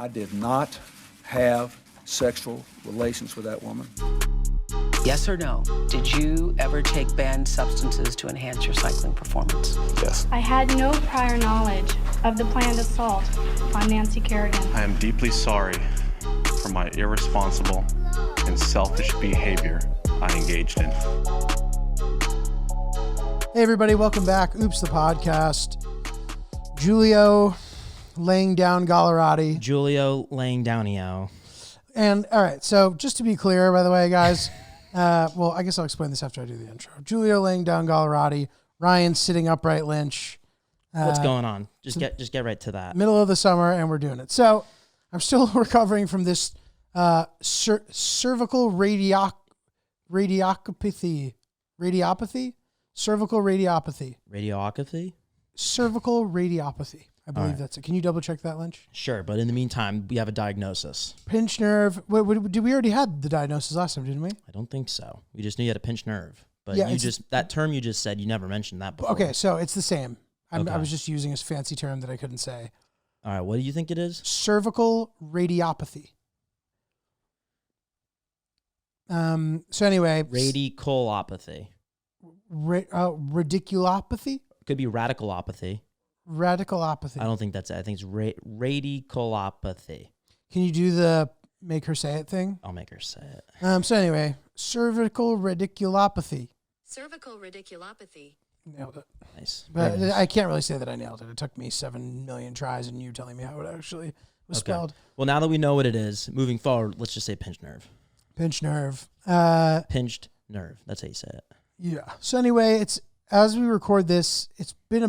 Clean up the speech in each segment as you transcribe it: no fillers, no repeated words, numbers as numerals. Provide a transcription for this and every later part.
I did not have sexual relations with that woman. Yes or no? Did you ever take banned substances to enhance your cycling performance? Yes. I had no prior knowledge of the planned assault on Nancy Kerrigan. I am deeply sorry for my irresponsible and selfish behavior I engaged in. Hey everybody, welcome back. Oops, the podcast. Julio laying down Gallerati. Julio laying down EO. And all right, so just to be clear, by the way, guys, well, I guess I'll explain this after I do the intro. Julio laying down Gallerati, Ryan sitting upright Lynch. What's going on? Just get right to that. Middle of the summer, and we're doing it. So I'm still recovering from this cervical radiopathy. Cervical radiopathy. Radiopathy? Cervical radiopathy. I believe that's it. Can you double check that, Lynch? Sure, but in the meantime, we have a diagnosis. Pinched nerve. Did we already had the diagnosis last time, didn't we? I don't think so. We just knew you had a pinched nerve. But yeah, that term you just said, you never mentioned that before. Okay, so it's the same. Okay. I was just using a fancy term that I couldn't say. All right, what do you think it is? Cervical radiopathy. So anyway. Radiculopathy. Radiculopathy? Could be radicalopathy. Radicalopathy. I don't think that's it. I think it's radiculopathy. Can you do the make her say it thing? I'll make her say it. So anyway, cervical radiculopathy. Cervical radiculopathy. Nailed it. Nice. But nice. I can't really say that I nailed it. It took me 7 million tries and you telling me how it actually was spelled. Well, now that we know what it is, moving forward, let's just say pinched nerve. Pinched nerve. Pinched nerve. That's how you say it. Yeah. So anyway, it's as we record this, it's been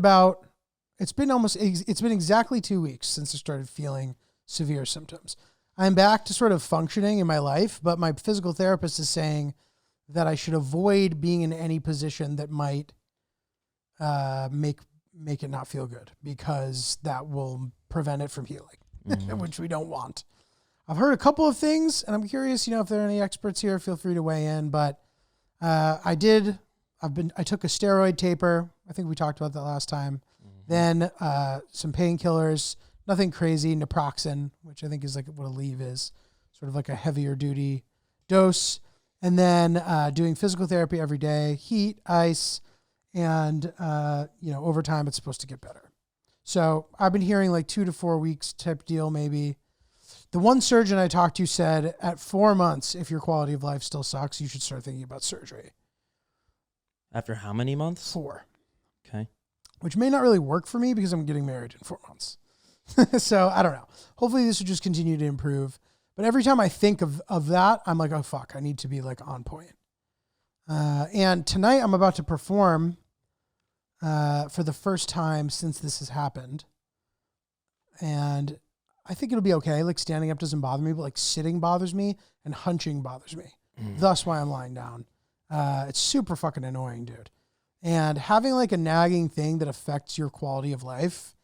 exactly 2 weeks since I started feeling severe symptoms. I'm back to sort of functioning in my life, but my physical therapist is saying that I should avoid being in any position that might make it not feel good, because that will prevent it from healing, which we don't want. I've heard a couple of things, and I'm curious, if there are any experts here, feel free to weigh in. But I took a steroid taper. I think we talked about that last time. Then some painkillers, nothing crazy, naproxen, which I think is like what Aleve is, sort of like a heavier duty dose. And then doing physical therapy every day, heat, ice, and over time it's supposed to get better. So I've been hearing like 2 to 4 weeks type deal maybe. The one surgeon I talked to said at 4 months, if your quality of life still sucks, you should start thinking about surgery. After how many months? 4. Okay. Which may not really work for me because I'm getting married in 4 months. So I don't know. Hopefully this will just continue to improve. But every time I think of that, I'm like, oh fuck, I need to be like on point. And tonight I'm about to perform for the first time since this has happened. And I think it'll be okay. Like standing up doesn't bother me, but like sitting bothers me and hunching bothers me. Thus why I'm lying down. It's super fucking annoying, dude. And having like a nagging thing that affects your quality of life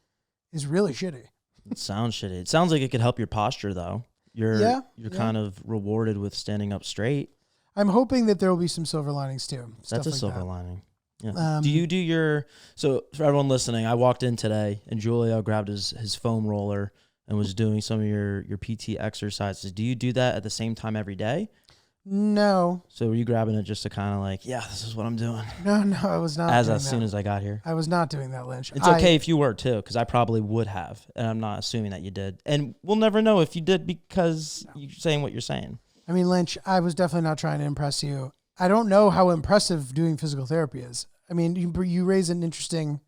is really shitty. It sounds shitty. It sounds like it could help your posture though. You're kind of rewarded with standing up straight. I'm hoping that there will be some silver linings too. That's a silver lining. Yeah. Do you do your, so for everyone listening, I walked in today and Julio grabbed his foam roller and was doing some of your PT exercises. Do you do that at the same time every day? No. So were you grabbing it just to kind of like, yeah, this is what I'm doing? No, I was not. As soon as I got here. I was not doing that, Lynch. It's okay if you were too, because I probably would have, and I'm not assuming that you did. And we'll never know if you did because you're saying what you're saying. I mean, Lynch, I was definitely not trying to impress you. I don't know how impressive doing physical therapy is. I mean, you raise an interesting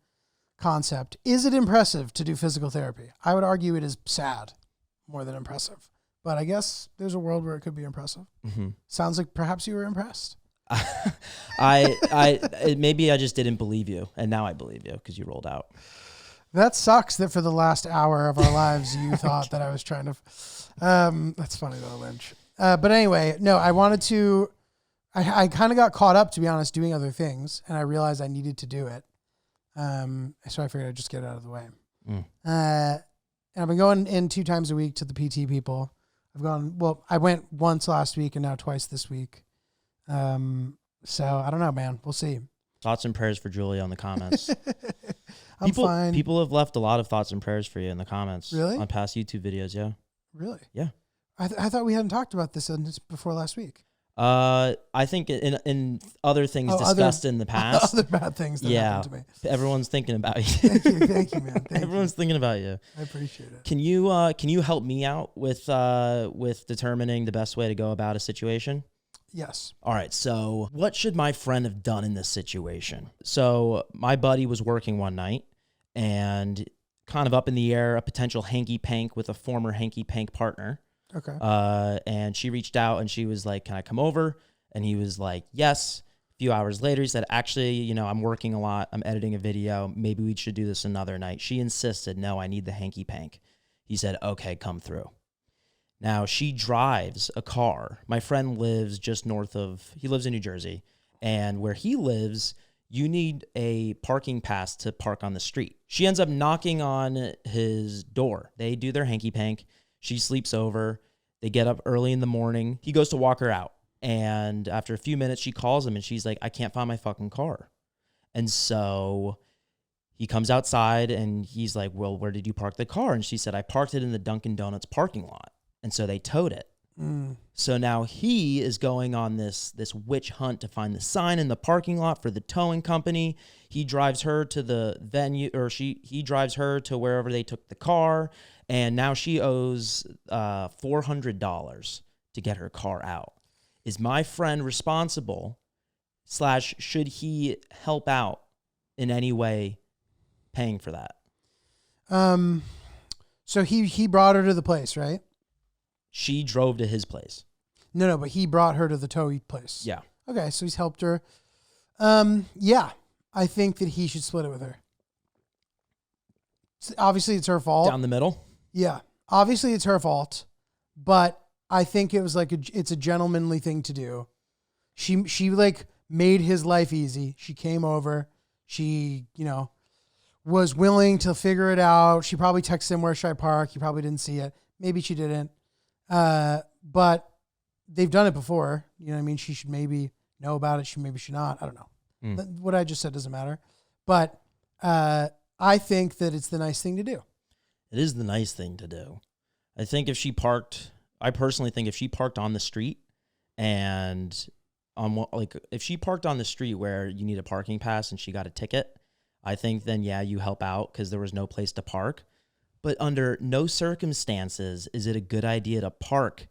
concept. Is it impressive to do physical therapy? I would argue it is sad more than impressive. But I guess there's a world where it could be impressive. Mm-hmm. Sounds like perhaps you were impressed. Maybe I just didn't believe you, and now I believe you because you rolled out. That sucks that for the last hour of our lives you thought that I was trying to. That's funny though, Lynch. But anyway, no, I wanted to. I kind of got caught up, to be honest, doing other things, and I realized I needed to do it. So I figured I'd just get it out of the way. And I've been going in 2 times a week to the PT people. I went once last week and now twice this week. So I don't know, man. We'll see. Thoughts and prayers for Julia in the comments. I'm fine. People have left a lot of thoughts and prayers for you in the comments. Really? On past YouTube videos, yeah. Really? Yeah. I thought we hadn't talked about this before last week. I think in other things discussed in the past. Other bad things that happened to me. Everyone's thinking about you. Thank you, man. Everyone's thinking about you. I appreciate it. Can you help me out with determining the best way to go about a situation? Yes. All right. So what should my friend have done in this situation? So my buddy was working one night and kind of up in the air, a potential hanky pank with a former hanky pank partner. Okay. And she reached out and she was like, "Can I come over?" And he was like, "Yes." A few hours later, he said, "Actually, I'm working a lot. I'm editing a video. Maybe we should do this another night." She insisted, "No, I need the hanky pank." He said, "Okay, come through." Now she drives a car. My friend lives just he lives in New Jersey. And where he lives, you need a parking pass to park on the street. She ends up knocking on his door. They do their hanky pank. She sleeps over. They get up early in the morning. He goes to walk her out. And after a few minutes, she calls him and she's like, "I can't find my fucking car." And so he comes outside and he's like, "Well, where did you park the car?" And she said, "I parked it in the Dunkin' Donuts parking lot." And so they towed it. So now he is going on this witch hunt to find the sign in the parking lot for the towing company. He drives her to the venue, or he drives her to wherever they took the car. And now she owes $400 to get her car out. Is my friend responsible / should he help out in any way paying for that? So he brought her to the place, right? She drove to his place. No, but he brought her to the tow place. Yeah. Okay, so he's helped her. Yeah, I think that he should split it with her. Obviously, it's her fault. Down the middle? Yeah. Obviously, it's her fault, but I think it was like it's a gentlemanly thing to do. She like made his life easy. She came over. She, was willing to figure it out. She probably texted him, "Where should I park?" He probably didn't see it. Maybe she didn't. But they've done it before. You know what I mean? She should maybe know about it. Maybe she not. I don't know. What I just said doesn't matter. But I think that it's the nice thing to do. It is the nice thing to do. I personally think if she parked on the street and if she parked on the street where you need a parking pass and she got a ticket, I think then, yeah, you help out because there was no place to park. But under no circumstances is it a good idea to park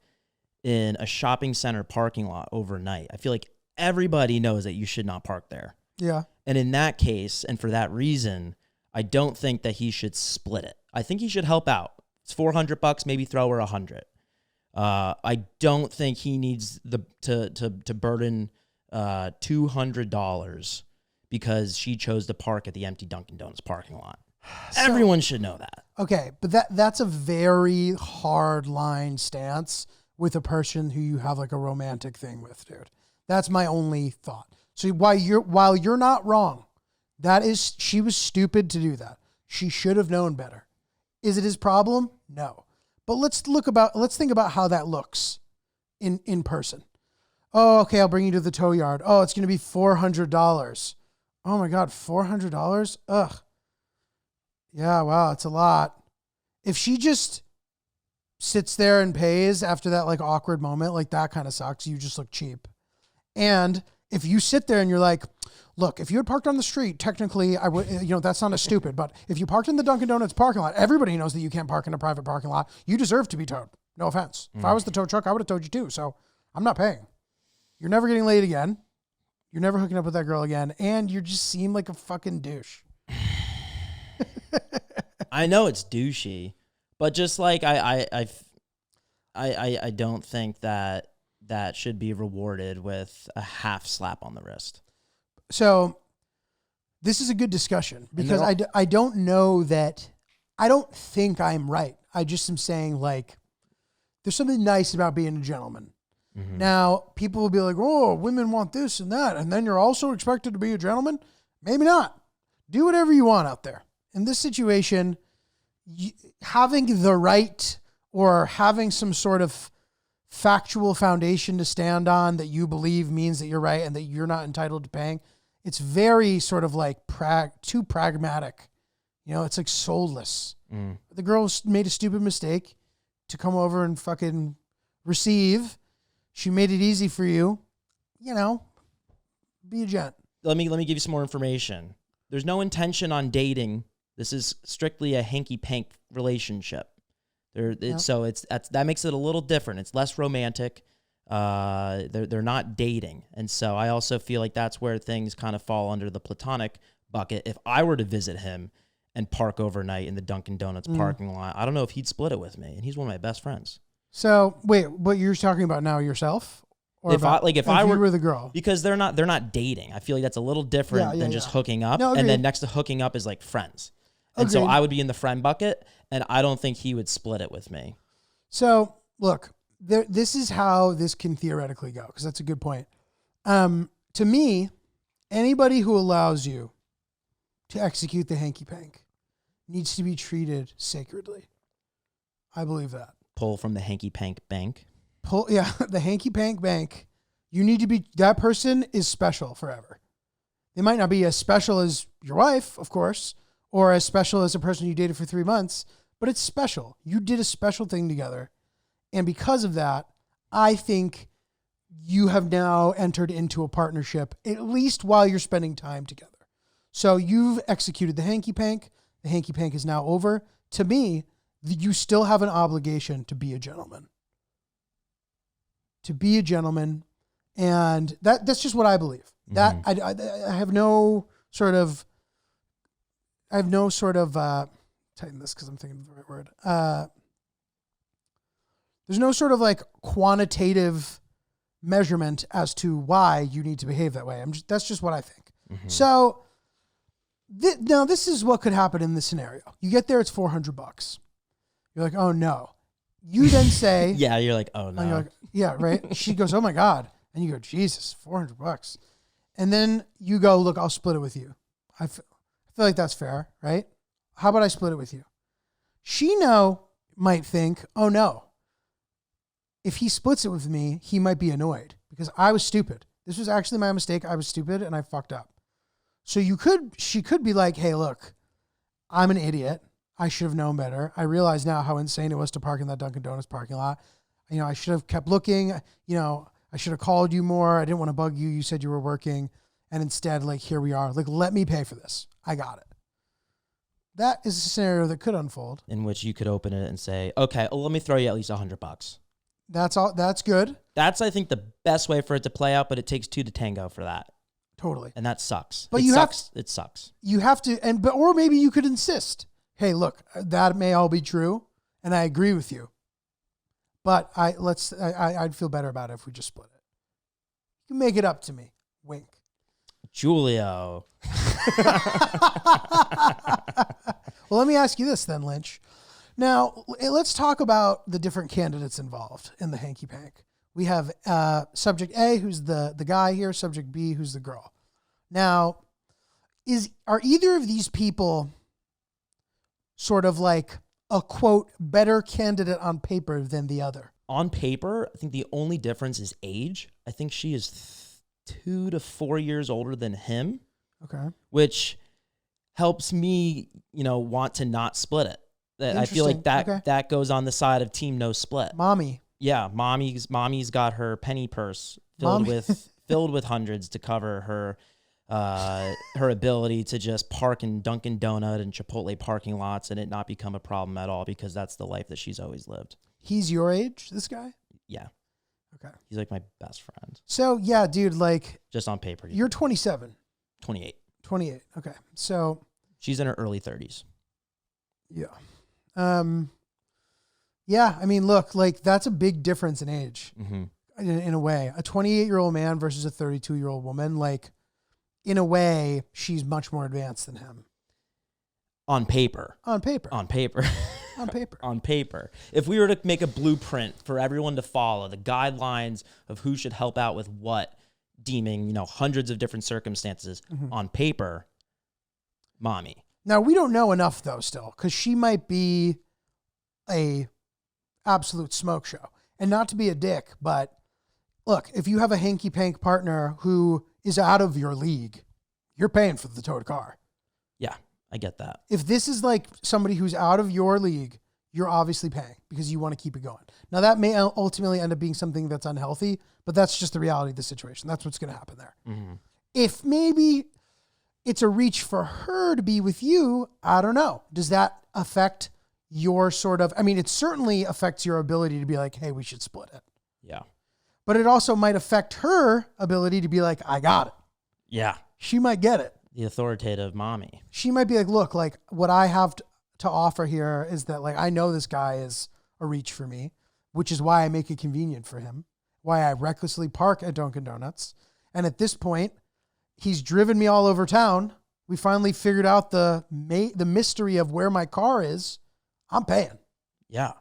in a shopping center parking lot overnight. I feel like everybody knows that you should not park there. Yeah. And in that case, and for that reason, I don't think that he should split it. I think he should help out. It's $400, maybe throw her $100. I don't think he needs to burden $200 because she chose to park at the empty Dunkin' Donuts parking lot. Everyone should know that. Okay, but that's a very hard line stance with a person who you have like a romantic thing with, dude. That's my only thought. So while you're not wrong, she was stupid to do that. She should have known better. Is it his problem? No. But let's think about how that looks in person. Oh, okay, I'll bring you to the tow yard. Oh, it's going to be $400. Oh my God, $400? Ugh. Yeah, wow, it's a lot. If she just sits there and pays after that like awkward moment, like that kind of sucks. You just look cheap. And if you sit there and you're like, look, if you had parked on the street, technically I would, that's not as stupid, but if you parked in the Dunkin' Donuts parking lot, everybody knows that you can't park in a private parking lot. You deserve to be towed. No offense. If I was the tow truck, I would have towed you too. So I'm not paying. You're never getting laid again. You're never hooking up with that girl again. And you just seem like a fucking douche. I know it's douchey, but just like I don't think that should be rewarded with a half slap on the wrist. So this is a good discussion because I don't know that, I don't think I'm right. I just am saying like, there's something nice about being a gentleman. Mm-hmm. Now people will be like, oh, women want this and that. And then you're also expected to be a gentleman. Maybe not. Do whatever you want out there. In this situation, having the right or having some sort of factual foundation to stand on that you believe means that you're right and that you're not entitled to paying, it's very sort of like too pragmatic. It's like soulless. The girl made a stupid mistake. to come over and fucking receive. She made it easy for you. You know, be a gent. Let me give you some more information. There's no intention on dating. This is strictly a hanky pank relationship. So that makes it a little different. It's less romantic. They're not dating, and so I also feel like that's where things kind of fall under the platonic bucket. If I were to visit him and park overnight in the Dunkin' Donuts parking lot, I don't know if he'd split it with me, and he's one of my best friends. So wait, what you're talking about now yourself? Or If I were the girl, because they're not dating. I feel like that's a little different than just hooking up. No, and then next to hooking up is like friends. And so Agreed. I would be in the friend bucket, and I don't think he would split it with me. So look, this is how this can theoretically go, because that's a good point. To me, anybody who allows you to execute the hanky pank needs to be treated sacredly. I believe that. Pull from the hanky pank bank. The hanky pank bank. You need to be, that person is special forever. They might not be as special as your wife, of course, or as special as a person you dated for 3 months, but it's special. You did a special thing together. And because of that, I think you have now entered into a partnership, at least while you're spending time together. So you've executed the hanky pank. The hanky pank is now over. To me, you still have an obligation to be a gentleman. To be a gentleman. And that's just what I believe. That I have no sort of, tighten this because I'm thinking of the right word. There's no sort of like quantitative measurement as to why you need to behave that way. That's just what I think. So now this is what could happen in this scenario. You get there, it's $400. You're like, oh no. You then say, Yeah, you're like, oh no. and you're like, yeah, right. She goes, oh my God. And you go, Jesus, $400. And then you go, look, I'll split it with you. I feel like that's fair, right? How about I split it with you? She might think, oh no. If he splits it with me, he might be annoyed because I was stupid. This was actually my mistake. I was stupid and I fucked up. So she could be like, hey, look, I'm an idiot. I should have known better. I realize now how insane it was to park in that Dunkin' Donuts parking lot. I should have kept looking. I should have called you more. I didn't want to bug you. You said you were working. And instead, like, here we are. Like, let me pay for this. I got it. That is a scenario that could unfold. In which you could open it and say, okay, well, let me throw you at least $100. That's all. That's good. That's, I think, the best way for it to play out, but it takes two to tango for that. Totally. And that sucks. But it sucks. You have to, or maybe you could insist, hey, look, that may all be true, and I agree with you. But I'd feel better about it if we just split it. You can make it up to me. Wink. Julio. Well, let me ask you this then, Lynch. Now, let's talk about the different candidates involved in the hanky pank. We have subject A, who's the guy here, subject B, who's the girl. Now, are either of these people sort of like a, quote, better candidate on paper than the other? On paper, I think the only difference is age. I think she is 2 to 4 years older than him. Okay. Which helps me, want to not split it. I feel like that goes on the side of team no split. Mommy. Yeah, mommy's got her penny purse filled with hundreds to cover her ability to just park in Dunkin' Donut and Chipotle parking lots and it not become a problem at all because that's the life that she's always lived. He's your age, this guy? Yeah. Okay. He's like my best friend. So, yeah, dude, like... Just on paper. You're 27. 28. 28, okay. So... She's in her early 30s. Yeah. Yeah, I mean, look, like, that's a big difference in age, in a way. A 28-year-old man versus a 32-year-old woman, like, in a way, she's much more advanced than him. On paper. On paper. On paper. On paper. On paper. If we were to make a blueprint for everyone to follow, the guidelines of who should help out with what, deeming, hundreds of different circumstances, on paper, mommy. Now, we don't know enough, though, still, because she might be a absolute smoke show. And not to be a dick, but look, if you have a hanky-pank partner who is out of your league, you're paying for the towed car. Yeah, I get that. If this is like somebody who's out of your league, you're obviously paying because you want to keep it going. Now that may ultimately end up being something that's unhealthy, but that's just the reality of the situation. That's what's going to happen there. Mm-hmm. If maybe it's a reach for her to be with you, I don't know. Does that affect your sort of, I mean, it certainly affects your ability to be like, hey, we should split it. Yeah. But it also might affect her ability to be like, I got it. Yeah. She might get it. The authoritative mommy. She might be like, look, like what I have to offer here is that like, I know this guy is a reach for me, which is why I make it convenient for him, why I recklessly park at Dunkin' Donuts. And at this point, he's driven me all over town. We finally figured out the mystery of where my car is. I'm paying. Yeah.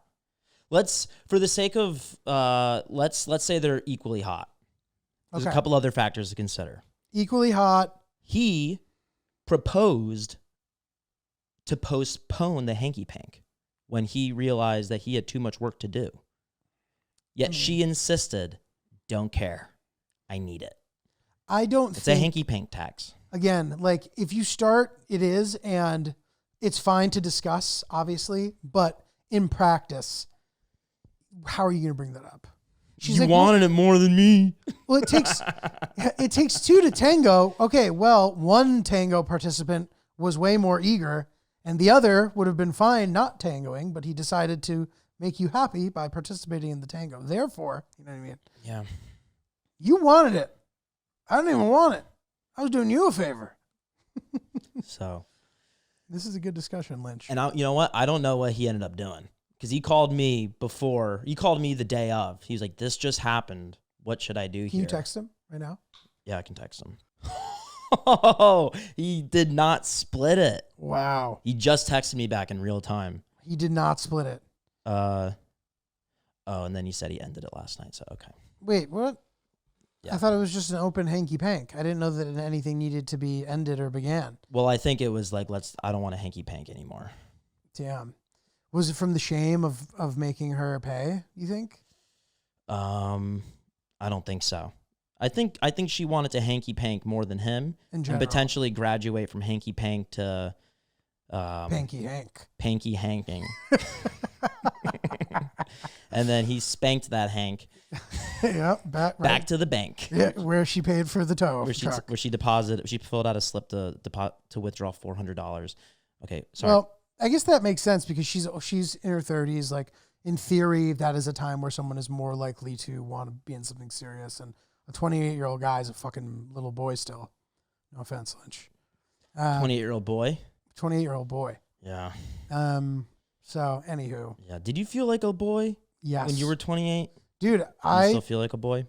Let's, for the sake of, let's say they're equally hot. There's a couple other factors to consider. Equally hot. He proposed to postpone the hanky pank when he realized that he had too much work to do. Yet she insisted, don't care. I need it. I don't It's think, a hanky pank tax. again, like if you start, it is, and it's fine to discuss, obviously, but in practice, how are you going to bring that up? She's You like, wanted it more than me. well, it takes two to tango. Okay, well, one tango participant was way more eager, and the other would have been fine not tangoing, but he decided to make you happy by participating in the tango. Therefore, you know what I mean? Yeah. You wanted it. I don't even want it. I was doing you a favor. So. This is a good discussion, Lynch. And you know what? I don't know what he ended up doing. Because he called me the day of. He was like, this just happened. What should I do here? Can you text him right now? Yeah, I can text him. Oh, he did not split it. Wow. He just texted me back in real time. He did not split it. Oh, and then he said he ended it last night. So, okay. Wait, what? Yeah. I thought it was just an open hanky pank. I didn't know that anything needed to be ended or began. Well, I think it was like, I don't want a hanky pank anymore. Damn. Was it from the shame of making her pay, you think? I don't think so. I think she wanted to hanky pank more than him and potentially graduate from hanky pank to Panky Hank. Panky hanking. And then he spanked that Hank back to the bank. Yeah, where she paid for the tow. Where she filled out a slip to withdraw $400. Okay, sorry. Well, I guess that makes sense because she's in her 30s. Like in theory, that is a time where someone is more likely to want to be in something serious. And a 28-year-old guy is a fucking little boy still. No offense, Lynch. 28-year-old boy. 28-year-old boy. Yeah. So anywho. Yeah. Did you feel like a boy? Yes. When you were 28? Dude, Do you still feel like a boy?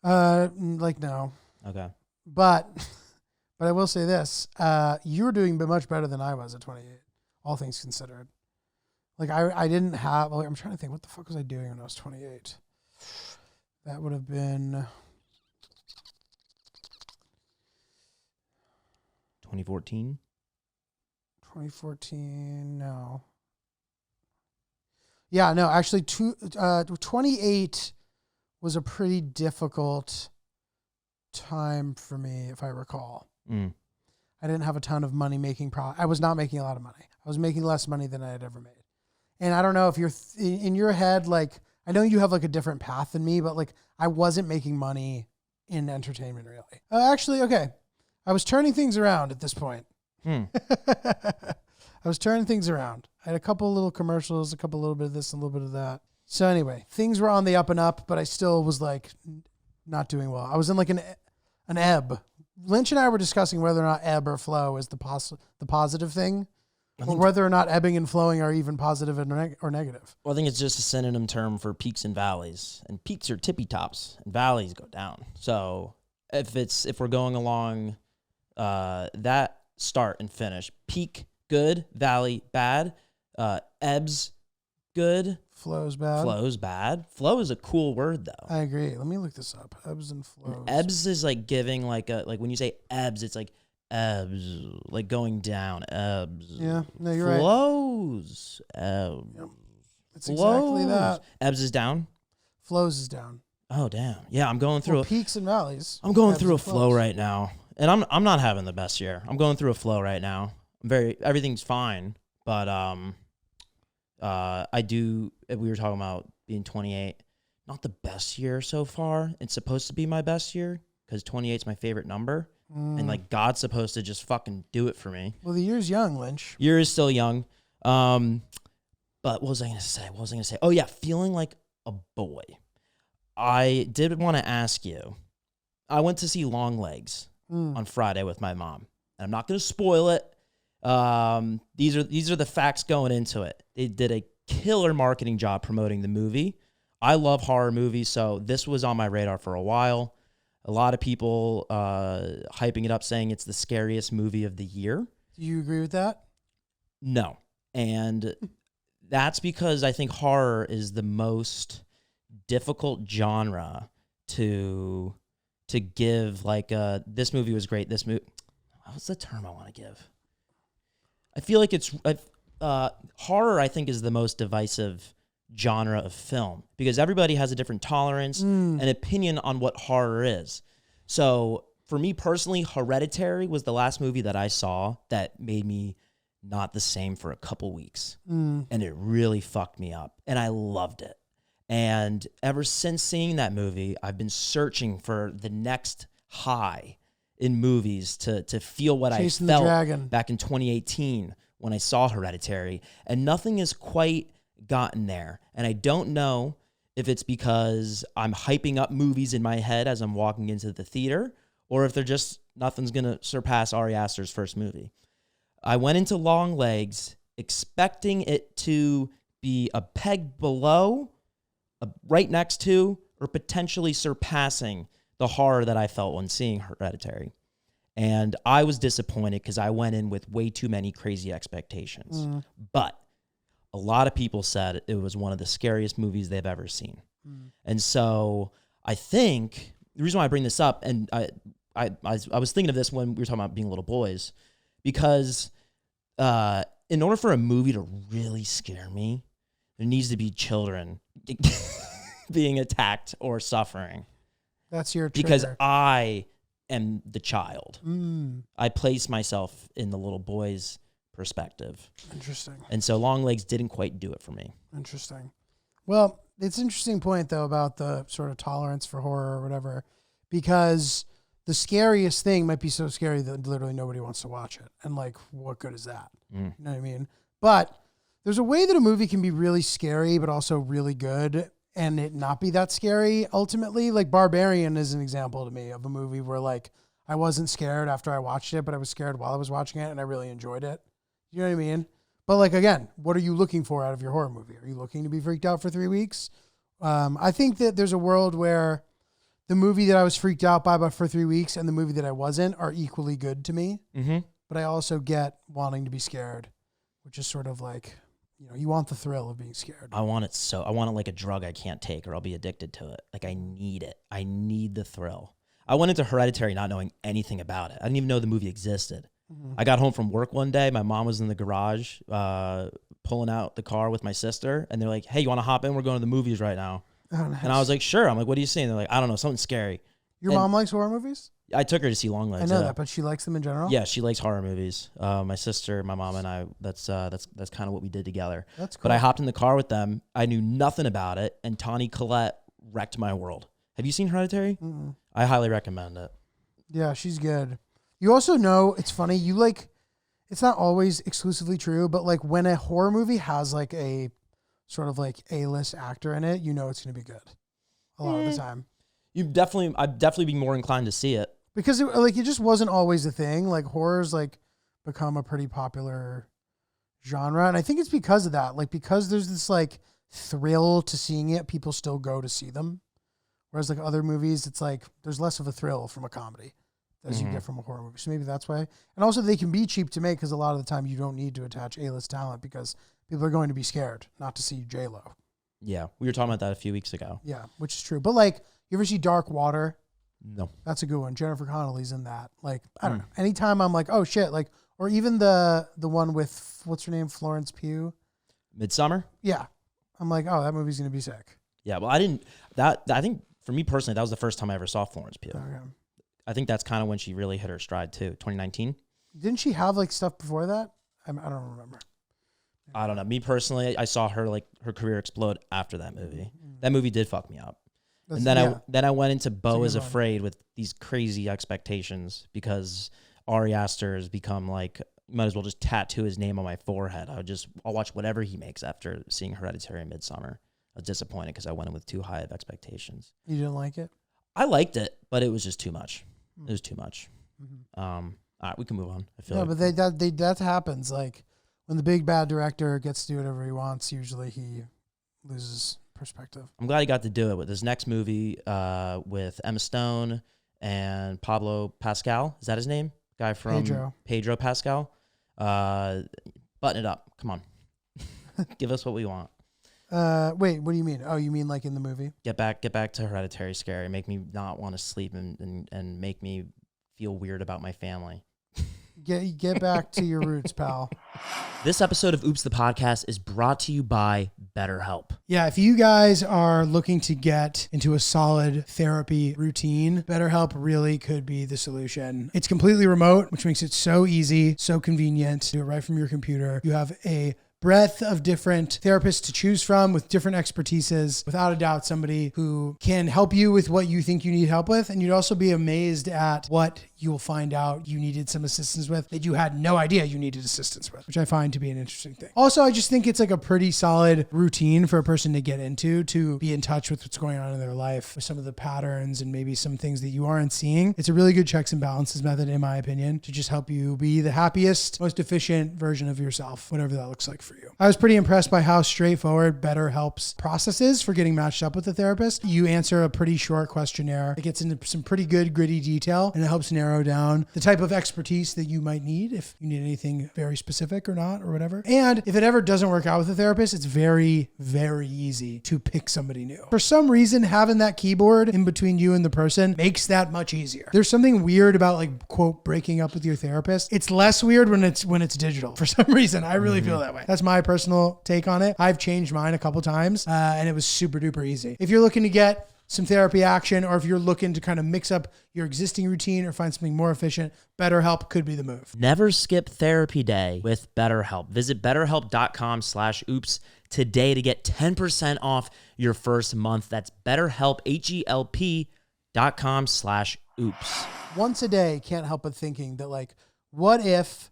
Like no. Okay. But I will say this: you were doing much better than I was at 28, all things considered. Like I didn't have. I'm trying to think, what the fuck was I doing when I was 28? That would have been 2014. 2014. No. Yeah, no. Actually, 28 was a pretty difficult time for me, if I recall. Mm. I didn't have a ton of money making I was not making a lot of money. I was making less money than I had ever made. And I don't know if you're in your head, like, I know you have like a different path than me, but like I wasn't making money in entertainment really. Actually, okay. I was turning things around at this point. I was turning things around. I had a couple of little commercials, a little bit of this, a little bit of that. So anyway, things were on the up and up, but I still was like not doing well. I was in like an ebb. Lynch and I were discussing whether or not ebb or flow is the positive thing, or whether or not ebbing and flowing are even positive or negative. Well, I think it's just a synonym term for peaks and valleys. And peaks are tippy tops, and valleys go down. So if we're going along that start and finish, peak good, valley bad, ebbs good, flows bad. Flows bad. Flow is a cool word though. I agree. Let me look this up. Ebbs and flows. Ebbs is like giving like when you say ebbs, it's like ebbs, like going down. Ebbs. Yeah, no, you're right. Flows. Ebbs. Yep. It's exactly that. Ebbs is down. Flows is down. Oh damn. Yeah, I'm going through peaks and valleys. I'm going through a flow right now, and I'm not having the best year. I'm going through a flow right now. Everything's fine, but We were talking about being 28, not the best year so far. It's supposed to be my best year because 28 is my favorite number. And like God's supposed to just fucking do it for me. Well, the year's young, Lynch. Year is still young. But what was I going to say? Oh yeah, feeling like a boy. I did want to ask you. I went to see Long Legs on Friday with my mom. And I'm not going to spoil it. These are the facts going into it. They did a killer marketing job promoting the movie. I love horror movies, so this was on my radar for a while. A lot of people hyping it up, saying it's the scariest movie of the year. Do you agree with that? No. And that's because I think horror is the most difficult genre to give, like, this movie was great. What's the term I want to give? I feel like it's horror, I think, is the most divisive genre of film because everybody has a different tolerance and opinion on what horror is. So for me personally, Hereditary was the last movie that I saw that made me not the same for a couple weeks. And it really fucked me up. And I loved it. And ever since seeing that movie, I've been searching for the next high in movies to feel what Chasing I the felt Dragon. back in 2018 when I saw Hereditary. And nothing has quite gotten there. And I don't know if it's because I'm hyping up movies in my head as I'm walking into the theater or if they're just nothing's going to surpass Ari Aster's first movie. I went into Long Legs expecting it to be a peg below, right next to, or potentially surpassing the horror that I felt when seeing Hereditary. And I was disappointed because I went in with way too many crazy expectations. But a lot of people said it was one of the scariest movies they've ever seen. And so I think the reason why I bring this up, and I was thinking of this when we were talking about being little boys, because in order for a movie to really scare me, there needs to be children being attacked or suffering. That's your trigger. Because I am the child. I place myself in the little boy's perspective. Interesting. And so Long Legs didn't quite do it for me. Interesting. Well, it's an interesting point, though, about the sort of tolerance for horror or whatever, because the scariest thing might be so scary that literally nobody wants to watch it. And, like, what good is that? You know what I mean? But there's a way that a movie can be really scary, but also really good, and it not be that scary, ultimately. Like, Barbarian is an example to me of a movie where, like, I wasn't scared after I watched it, but I was scared while I was watching it, and I really enjoyed it. You know what I mean? But, like, again, what are you looking for out of your horror movie? Are you looking to be freaked out for 3 weeks? I think that there's a world where the movie that I was freaked out by for 3 weeks and the movie that I wasn't are equally good to me. But I also get wanting to be scared, which is sort of like, you know, you want the thrill of being scared. I want it like a drug I can't take or I'll be addicted to it. Like, I need it. I need the thrill. I went into Hereditary not knowing anything about it. I didn't even know the movie existed. I got home from work one day. My mom was in the garage pulling out the car with my sister. And they're like, hey, you want to hop in? We're going to the movies right now. Oh, nice. And I was like, sure. I'm like, what are you seeing? They're like, I don't know, something scary. Your mom likes horror movies? I took her to see Long Legs. I know that, but she likes them in general? Yeah, she likes horror movies. My sister, my mom, and I, that's kind of what we did together. That's cool. But I hopped in the car with them. I knew nothing about it. And Tawny Collette wrecked my world. Have you seen Hereditary? I highly recommend it. Yeah, she's good. You also know, it's funny, you like, it's not always exclusively true, but like when a horror movie has like a sort of like A-list actor in it, you know it's going to be good a lot of the time. I'd definitely be more inclined to see it. Because it just wasn't always a thing. Like horror's like become a pretty popular genre. And I think it's because of that. Like because there's this like thrill to seeing it, people still go to see them. Whereas like other movies, it's like there's less of a thrill from a comedy as you get from a horror movie. So maybe that's why. And also they can be cheap to make because a lot of the time you don't need to attach A-list talent because people are going to be scared not to see J-Lo. Yeah, we were talking about that a few weeks ago. Yeah, which is true. But like, you ever see Dark Water? No. That's a good one. Jennifer Connelly's in that. Like, I don't know. Anytime I'm like, oh shit, like, or even the one with, what's her name? Florence Pugh. Midsummer? Yeah. I'm like, oh, that movie's going to be sick. Yeah, well, I think for me personally, that was the first time I ever saw Florence Pugh. Okay. I think that's kind of when she really hit her stride too, 2019. Didn't she have like stuff before that? I don't remember. I don't know. Me personally, I saw her career explode after that movie. That movie did fuck me up. And then I went into Beau is Afraid with these crazy expectations because Ari Aster has become like, might as well just tattoo his name on my forehead. I'll watch whatever he makes after seeing Hereditary and Midsommar. I was disappointed because I went in with too high of expectations. You didn't like it? I liked it, but it was just too much. It was too much. All right, we can move on. I feel like. But that happens. Like when the big bad director gets to do whatever he wants, usually he loses perspective. I'm glad he got to do it with this next movie with Emma Stone and Pablo Pascal. Is that his name? Guy from Pedro Pascal. Button it up. Come on. Give us what we want. Wait, what do you mean? Oh, you mean like in the movie? Get back to Hereditary Scary. Make me not want to sleep and make me feel weird about my family. Get back to your roots, pal. This episode of Oops the Podcast is brought to you by Betterhelp. Yeah, if you guys are looking to get into a solid therapy routine, BetterHelp really could be the solution. It's completely remote, which makes it so easy, so convenient. Do it right from your computer. You have a breadth of different therapists to choose from with different expertises. Without a doubt, somebody who can help you with what you think you need help with. And you'd also be amazed at what you'll find out you needed some assistance with that you had no idea you needed assistance with, which I find to be an interesting thing. Also, I just think it's like a pretty solid routine for a person to get into, to be in touch with what's going on in their life, with some of the patterns and maybe some things that you aren't seeing. It's a really good checks and balances method, in my opinion, to just help you be the happiest, most efficient version of yourself, whatever that looks like for you. I was pretty impressed by how straightforward BetterHelp's process is for getting matched up with a therapist. You answer a pretty short questionnaire. It gets into some pretty good gritty detail, and it helps narrow down the type of expertise that you might need, if you need anything very specific or not, or whatever. And if it ever doesn't work out with a therapist, it's very, very easy to pick somebody new. For some reason, having that keyboard in between you and the person makes that much easier. There's something weird about, like, quote, breaking up with your therapist. It's less weird when it's digital. For some reason, I really feel that way. That's my personal take on it. I've changed mine a couple times, and it was super duper easy. If you're looking to get some therapy action, or if you're looking to kind of mix up your existing routine or find something more efficient, BetterHelp could be the move. Never skip therapy day with BetterHelp. Visit betterhelp.com/oops today to get 10% off your first month. That's BetterHelp, HELP.com/oops. Once a day, can't help but thinking that, like, what if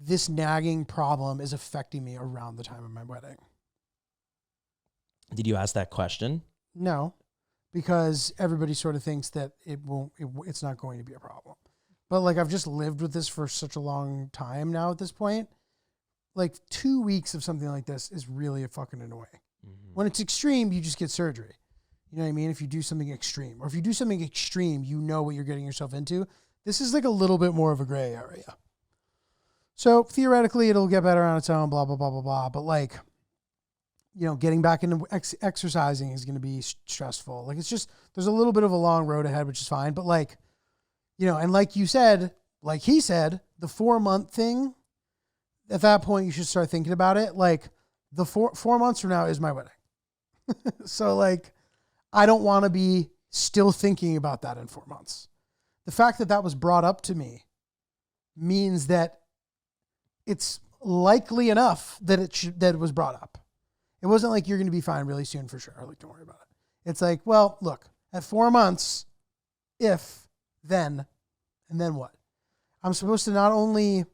this nagging problem is affecting me around the time of my wedding? Did you ask that question? No, because everybody sort of thinks that it's not going to be a problem. But like, I've just lived with this for such a long time now at this point. Like 2 weeks of something like this is really fucking annoying. Mm-hmm. When it's extreme, you just get surgery. You know what I mean? If you do something extreme, or if you do something extreme, you know what you're getting yourself into. This is like a little bit more of a gray area. So theoretically, it'll get better on its own, blah, blah, blah, blah, blah. But like, you know, getting back into exercising is going to be stressful. Like, it's just, there's a little bit of a long road ahead, which is fine. But like, you know, and like you said, like he said, the 4-month thing, at that point, you should start thinking about it. Like, the 4 months from now is my wedding. So like, I don't want to be still thinking about that in 4 months. The fact that that was brought up to me means that it's likely enough that it was brought up. It wasn't like you're going to be fine really soon for sure. Like, don't worry about it. It's like, well, look, at 4 months, if, then, and then what? I'm supposed to not only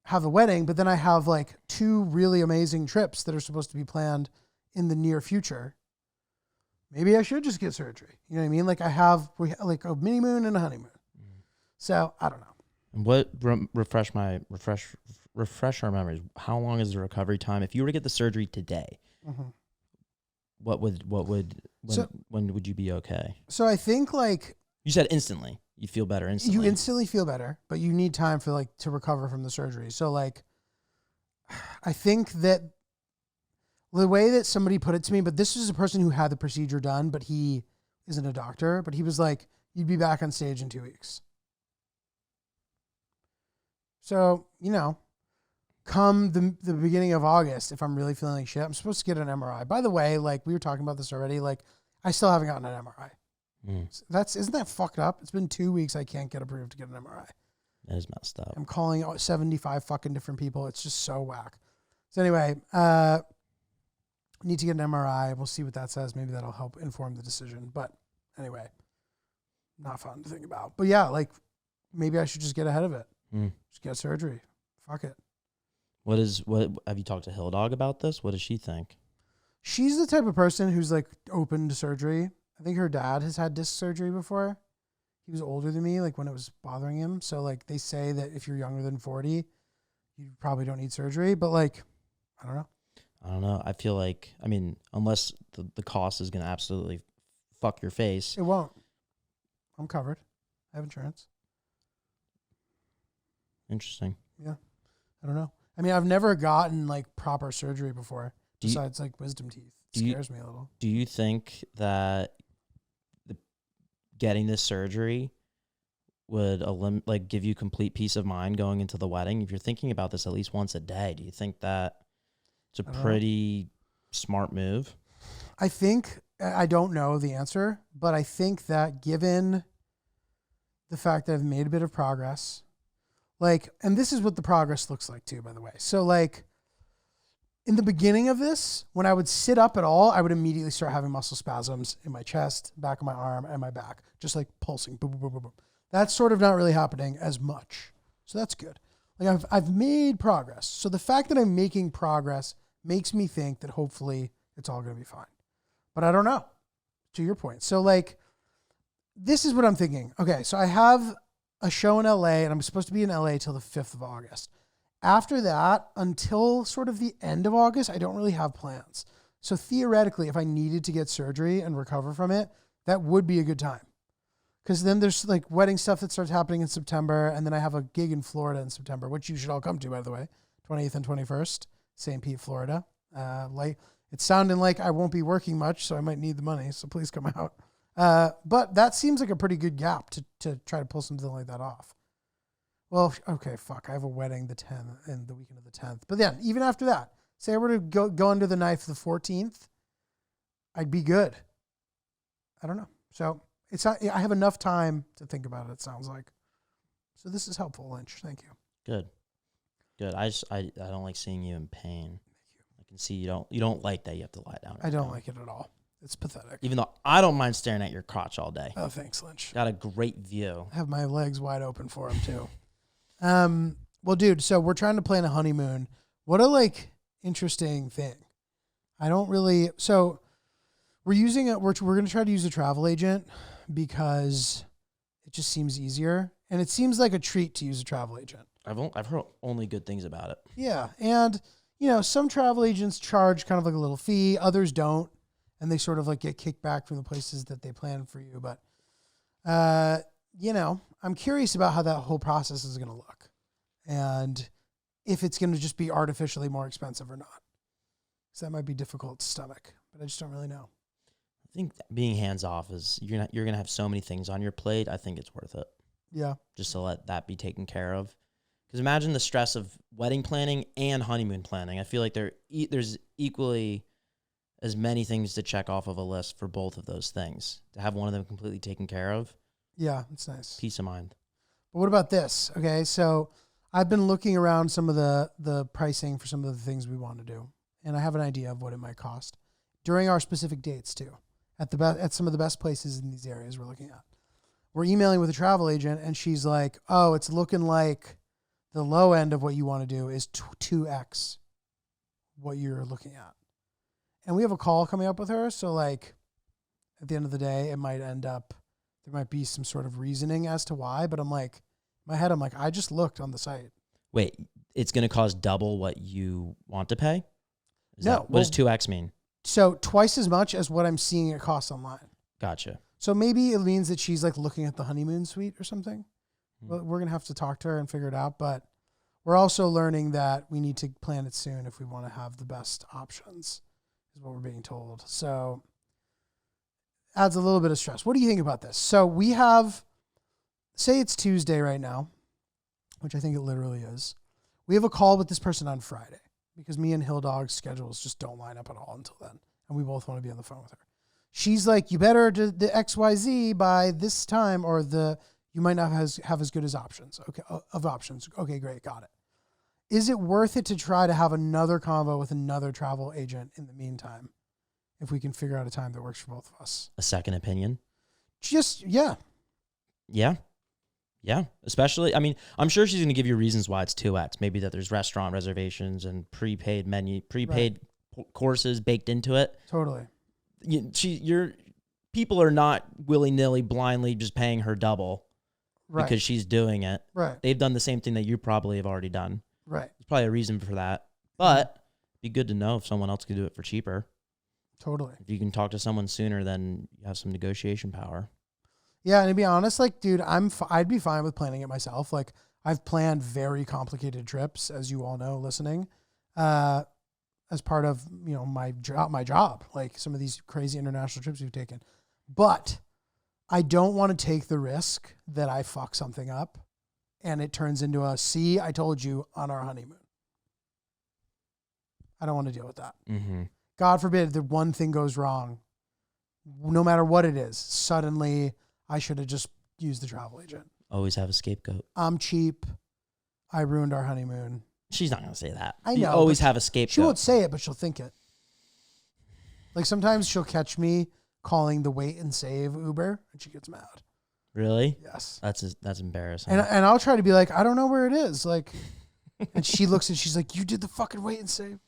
have the wedding, but then I have like 2 really amazing trips that are supposed to be planned in the near future. Maybe I should just get surgery. You know what I mean? Like, we have like a honeymoon and a honeymoon. So I don't know. What refresh our memories? How long is the recovery time? If you were to get the surgery today, when would you be okay? So I think, like, you said instantly. You feel better instantly. You instantly feel better, but you need time for like to recover from the surgery. So like, I think that the way that somebody put it to me, but this is a person who had the procedure done, but he isn't a doctor, but he was like, you'd be back on stage in 2 weeks. So, you know, come the beginning of August, if I'm really feeling like shit, I'm supposed to get an MRI. By the way, like, we were talking about this already, like, I still haven't gotten an MRI. Isn't that fucked up? It's been 2 weeks. I can't get approved to get an MRI. That is messed up. I'm calling 75 fucking different people. It's just so whack. So anyway, need to get an MRI. We'll see what that says. Maybe that'll help inform the decision. But anyway, not fun to think about. But yeah, like maybe I should just get ahead of it. Just get surgery. Fuck it. What have you talked to Hill Dog about this? What does she think? She's the type of person who's like open to surgery. I think her dad has had disc surgery before. He was older than me, like when it was bothering him. So like they say that if you're younger than 40, you probably don't need surgery. But like, I don't know. I feel like, I mean, unless the cost is going to absolutely fuck your face. It won't. I'm covered. I have insurance. Interesting. Yeah. I don't know. I mean, I've never gotten like proper surgery before besides like wisdom teeth. It scares me a little. Do you think that getting this surgery would give you complete peace of mind going into the wedding? If you're thinking about this at least once a day, do you think that it's a pretty smart move? I think, I don't know the answer, but I think that given the fact that I've made a bit of progress, like, and this is what the progress looks like too, by the way. So like in the beginning of this, when I would sit up at all, I would immediately start having muscle spasms in my chest, back of my arm, and my back, just like pulsing. Boom, boom, boom, boom, boom. That's sort of not really happening as much. So that's good. Like I've made progress. So the fact that I'm making progress makes me think that hopefully it's all going to be fine. But I don't know, to your point. So like, this is what I'm thinking. Okay, so I have a show in LA and I'm supposed to be in LA till the 5th of August. After that, until sort of the end of August, I don't really have plans. So theoretically, if I needed to get surgery and recover from it, that would be a good time. Because then there's like wedding stuff that starts happening in September. And then I have a gig in Florida in September, which you should all come to, by the way, 20th and 21st, St. Pete, Florida. Like it's sounding like I won't be working much, so I might need the money. So please come out. But that seems like a pretty good gap to try to pull something like that off. Well, okay, fuck. I have a wedding the 10th and the weekend of the 10th. But then even after that, say I were to go under the knife the 14th, I'd be good. I don't know. So it's not, I have enough time to think about it, it sounds like. So this is helpful, Lynch. Thank you. Good. I don't like seeing you in pain. I can see you don't like that you have to lie down. I don't like it at all. It's pathetic. Even though I don't mind staring at your crotch all day. Oh, thanks, Lynch. Got a great view. I have my legs wide open for him too. Well, dude, so we're trying to plan a honeymoon. What a like interesting thing. I don't really. So we're using it. We're going to try to use a travel agent because it just seems easier, and it seems like a treat to use a travel agent. I've heard only good things about it. Yeah, and you know, some travel agents charge kind of like a little fee, others don't, and they sort of like get kicked back from the places that they plan for you. But you know, I'm curious about how that whole process is going to look, and if it's going to just be artificially more expensive or not. So that might be difficult to stomach, but I just don't really know. I think being hands off is you're gonna have so many things on your plate. I think it's worth it. Yeah, just to let that be taken care of. Because imagine the stress of wedding planning and honeymoon planning. I feel like there's equally as many things to check off of a list for both of those things. To have one of them completely taken care of. Yeah, it's nice. Peace of mind. But what about this? Okay, so I've been looking around some of the pricing for some of the things we want to do, and I have an idea of what it might cost during our specific dates too. At some of the best places in these areas we're looking at. We're emailing with a travel agent, and she's like, "Oh, it's looking like the low end of what you want to do is 2x what you're looking at." And we have a call coming up with her, so like at the end of the day, it might end up there might be some sort of reasoning as to why, but I'm like, in my head, I'm like, I just looked on the site. Wait, it's going to cost double what you want to pay? No. What does 2x mean? So twice as much as what I'm seeing it cost online. Gotcha. So maybe it means that she's like looking at the honeymoon suite or something. Well, we're going to have to talk to her and figure it out. But we're also learning that we need to plan it soon if we want to have the best options, is what we're being told. So adds a little bit of stress. What do you think about this? So we have, say it's Tuesday right now, which I think it literally is. We have a call with this person on Friday because me and Hill Dog's schedules just don't line up at all until then. And we both want to be on the phone with her. She's like, you better do the XYZ by this time, or you might not have as good as options. Okay, of options. Okay, great, got it. is it worth it to try to have another convo with another travel agent in the meantime? If we can figure out a time that works for both of us. A second opinion. Yeah. Yeah. Especially, I mean, I'm sure she's going to give you reasons why it's 2X. Maybe that there's restaurant reservations and prepaid courses baked into it. Totally. Your people are not willy-nilly blindly just paying her double because she's doing it. Right. They've done the same thing that you probably have already done. Right. There's probably a reason for that. But it'd be good to know if someone else could do it for cheaper. Totally. If you can talk to someone sooner, then you have some negotiation power. Yeah, and to be honest, like, dude, I'd be fine with planning it myself. Like, I've planned very complicated trips, as you all know, listening, as part of my job. Like some of these crazy international trips we've taken, but I don't want to take the risk that I fuck something up, and it turns into a "see, I told you" on our honeymoon. I don't want to deal with that. Mm-hmm. God forbid that one thing goes wrong, no matter what it is. Suddenly, I should have just used the travel agent. Always have a scapegoat. I'm cheap. I ruined our honeymoon. She's not going to say that. I You know. always but have a scapegoat. She won't say it, but she'll think it. Like sometimes she'll catch me calling the wait and save Uber, and she gets mad. Really? Yes. That's embarrassing. And I'll try to be like, I don't know where it is. Like, and she looks and she's like, you did the fucking wait and save.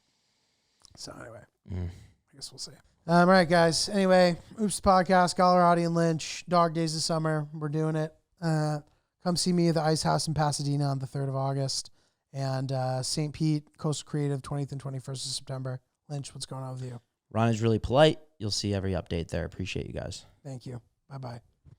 So anyway, I guess we'll see. All right, guys. Anyway, Oops Podcast, Gallerati and Lynch, Dog Days of Summer. We're doing it. Come see me at the Ice House in Pasadena on the 3rd of August. And St. Pete, Coastal Creative, 20th and 21st of September. Lynch, what's going on with you? Ron is really polite. You'll see every update there. Appreciate you guys. Thank you. Bye-bye.